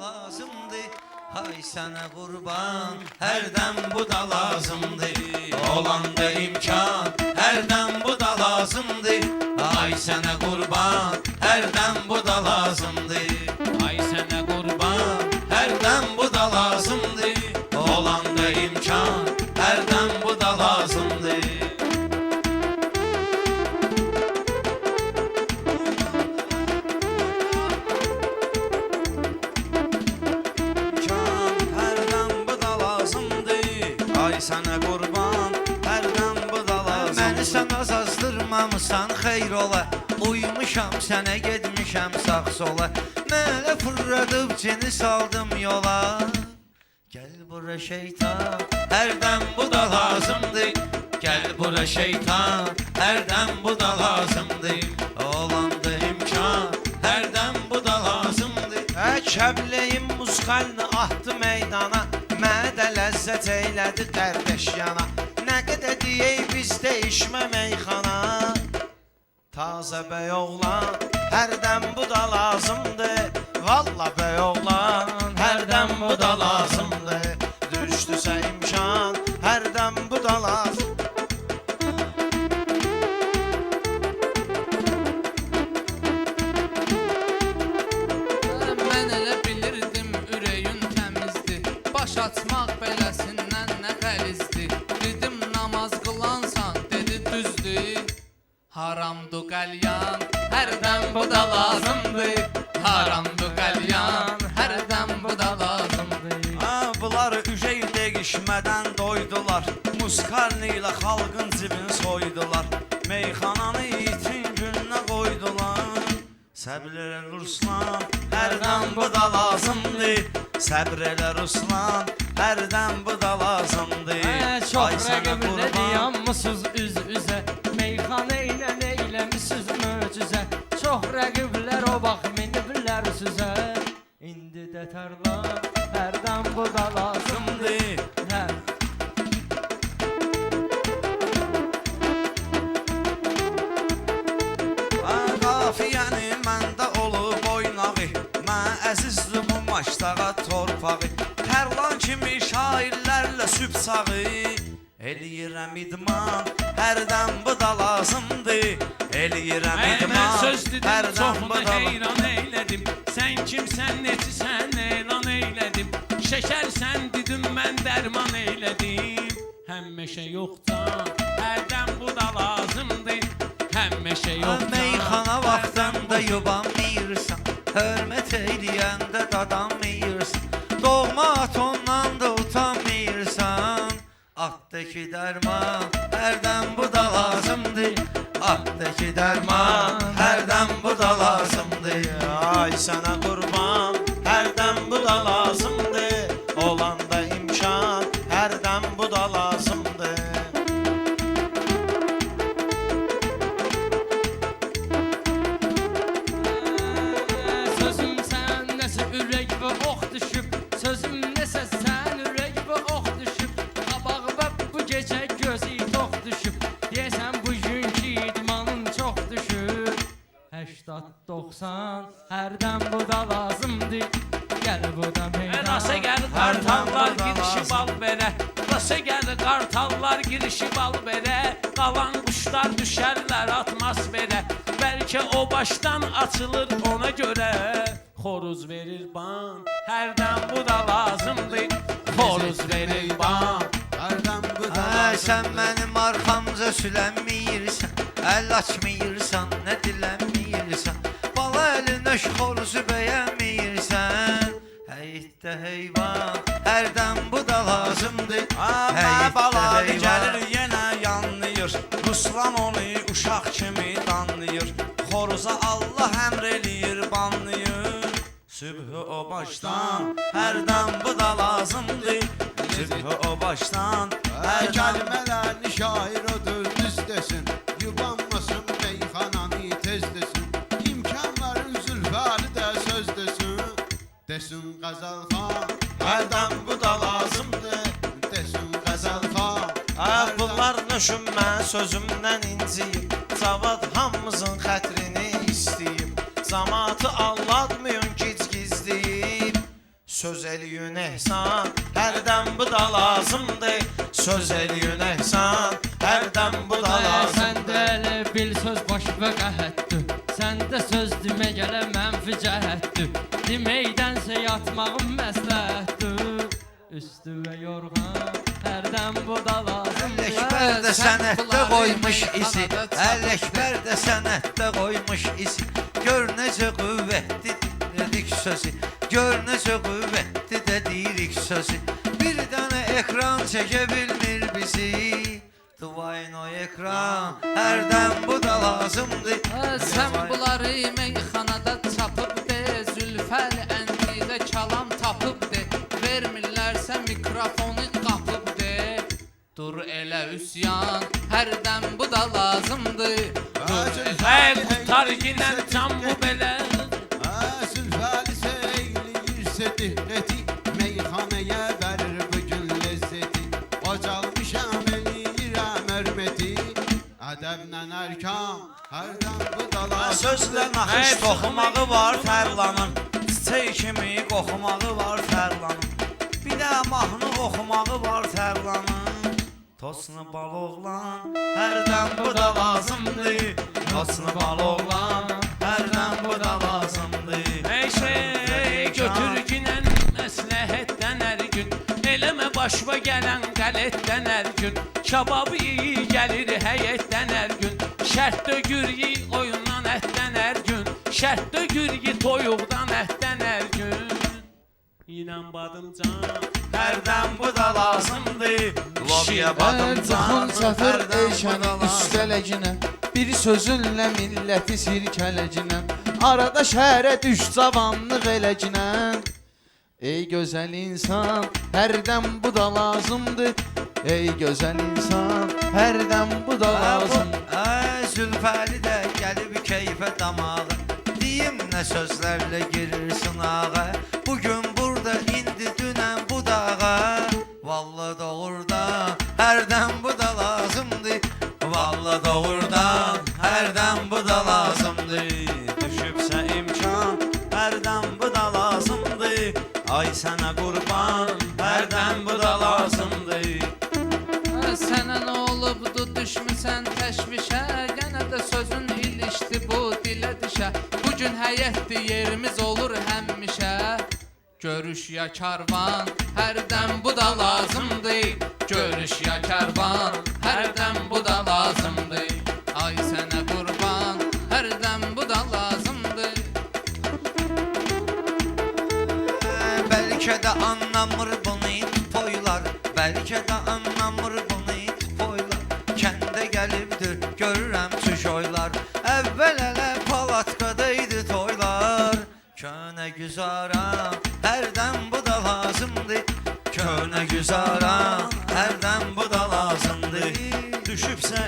lazımdır. Hay sənə qurban, hərdən bu da lazımdır. Olanda imkan, hərdən bu da lazımdır. Ay sənə qurban, hərdən bu da lazımdır. Ay sənə qurban, hərdən bu da lazımdır. Olanda imkan, hərdən bu da lazımdır. Sənə qurban, hərdən bu da lazım. Məni sən azazdırmamısan, xeyr ola. Uymuşam sənə, gedmişəm sağ sola. Mənə fırladıb cini saldım yola. Gəl bura şeytan, hərdən bu da lazımdır. Gəl bura şeytan, hərdən bu da lazımdır. Olanda imkan, hərdən bu da lazımdır. Kəbləyim muzqalını atdı meydana. Mənə də ləzzət eylədi qardaş yana. Nə qədər deyək bizdə içmə meyxana. Tazə bəy oğlan, hərdən bu da lazımdır. Valla bəy oğlan, hərdən bu da lazımdır. Düşdüsə imkan, hərdən bu da lazım. Açmaq beləsindən nə qəlizdir. Dedim namaz qılansan, dedi düzdür. Haramdu qəlyan, hərdən bu da lazımdır. Haramdu qəlyan, hərdən bu da lazımdır. Bunlar ücey değişmədən doydular. Muskarni ilə xalqın cibini soydular. Meyxananı itin gününə qoydular. Səbr elə Ruslan, hərdən bu da lazımdır. Səbr elə Ruslan, hərdən bu da lazımdır. Çox rəqiblə dayanmısınız üz-üzə. Meyxana ilə eyləmisiniz möcüzə. Çox rəqiblər o bax miniblər sizə. İndi də tərlan, hərdən bu da lazımdır. Qafiyəni məndə olub oynağı. Mən əzizdir bu maçdağa torpağı. Tərlan kimi şairlərlə sübh sağı. Eləyirəm idman, hərdən bu da lazımdır. Eləyirəm idman, mən söz dedim, hərdən bu çoxunu da heyran eylədim. Sən kimsən, necisən, elan eylədim. Şəkərsən dedim, mən dərman eylədim. Həmmeşə yoxdan, hərdən bu da lazımdır. Həmmeşə yoxdan. Meyxana vaxtında yubanmıyırsan, hörmət eyləyəndə dadanmıyırsan. Doğma at ondan da utanmıyırsan. Atdaki dərman, hərdən bu da lazımdır. Atdaki dərman, hərdən bu da lazımdır. Ay sənə qurban, hərdən bu da lazımdır. Olanda imkan, hərdən bu da lazımdır. Sözüm sən nəsə ürək və ox düşüb. Sözüm nəsə sən ürək və ox düşüb. Qabağıma bu gecə gözü tox düşüb. Deyəsən bugünkü idmanın çox düşüb. 80-90 hərdən bu da lazımdır. Gəl bu da meydana. Rasa gəl qartallar girişi bal verə. Rasa gəl qartallar girişi bal verə. Qalan quşlar düşərlər atmosferə. Bəlkə o başdan açılır ona görə. Xoruz verir ban, hərdən bu da lazımdır. Xoruz verir ban, Hərdən bu da Sən mənim arxamca sülənməyirsən, əl açmıyırsan, nə dilənməyirsən. Bala əlin öş xoruzu bəyənməyirsən. Həyətdə heyvan, hərdən bu da lazımdır. Baladı gəlir yenə yanlayır. Ruslan onu uşaq kimi danlayır. Xoruza Allah əmr eləyir, banlayır. Sübhü o başdan, hərdən bu da lazımdır. Sübhü o başdan, Kəlmələrini şair odur düz desin. Yubanmasın meyxananı tez desin. İmkanları zülfəli də söz desin. Desin Qəzəlxan, hərdən bu da lazımdır. desin Qəzəlxan. Bunlar nöşünmə sözümdən inciyib. Cavad hamımızın xətrini istəyib. Cəmaatı aldatmayın gic-gizləyib. Söz eliyün ehsan, hərdən bu da lazımdır. Söz eliyün ehsan, hərdən bu da lazımdır. Səndə elə bil söz baş və qəhətdir. Səndə söz demək elə mənfi cəhətdir. Deməkdənsə yatmağım məsləhətdir. Üstümə yorğan, hərdən bu da lazımdır. Ələkbər də sənətdə qoymuş izi, Ələkbər də sənətdə qoymuş izi. Gör necə qüvvətli dedik sözü, gör necə qüvvətli də deyirik sözü. Bir dənə ekran çəkə bilmir bizi. Duvayn o ekran, hərdən bu da lazımdır. Sən bunları meyxanada çapıb de, Zülfəli əndidə kalam tapıb de, vermirlərsə mikrofonu qapıb de. Dur elə üsyan, hərdən bu da lazımdır. Qutar ginən can bu belə. Zülfəli seyliyirsə diqqəti, meyxanəyə verir bugün lezzeti. Ocalmışam eləyirəm hörməti, ədəblə ərkan, hərdən bu da lazım. Sözlə naxış toxumağı var Tərlanın, çiçək kimi qoxumağı var Tərlanın. Bir də mahnı oxumağı var Tərlanın. Tosnu bal oğlan, hərdən bu da lazımdır. Tosnu bal oğlan, hərdən bu da lazımdır. Ey şey götür ginən məsləhətdən hər gün. Eləmə başva gələn qələtdən hər gün. Kabab iyi gəlir həyətdən hər gün. Şərt dögür yi oyundan ətdən hər gün. Şərt dögür yi toyuqdan ətdən hər gün. İnan badımcan, Hərdən bu da lazımdır. Lobiya badımcan, çatır hərdən bu eyşəni da lazımdır. üstələginə. Bir sözünlə milləti sirkələginə. Arada şəhərə düş cavanlıq eləginə. Ey gözəl insan, hərdən bu da lazımdır. Ey gözəl insan, hərdən bu da lazımdır. Zülfəli də gəlib keyfə damağı. Deyim nə sözlərlə girir sınağa. Bugün burada, indi dünən bu dağa. Vallahi doğrudan, hərdən bu da lazımdır. Vallahi doğrudan, hərdən bu da lazımdır. Düşübsə imkan, hərdən bu da lazımdır. Ay sənə qurban, hərdən bu da lazımdır. Sənə nə olubdu, düşmüsən təşvişə, yenə də sözün ilişdi bu dilə dişə. Bugün həyətdir, yerimiz olur həmişə. Görüş ya karvan, hərdən bu da lazımdır. Görüş ya karvan, hərdən bu da lazımdır. Ay sənə qurban, hərdən bu da lazımdır. Bəlkə də anlamır bunu toylar, bəlkə də anlamır bunu toylar. Kəndə gəlibdir, görürəm çüşoylar. Əvvəl elə palatkadaydı toylar. Könə güzaran, hərdən bu da lazımdır. Könə güzaran, hərdən bu da lazımdır. Düşübsə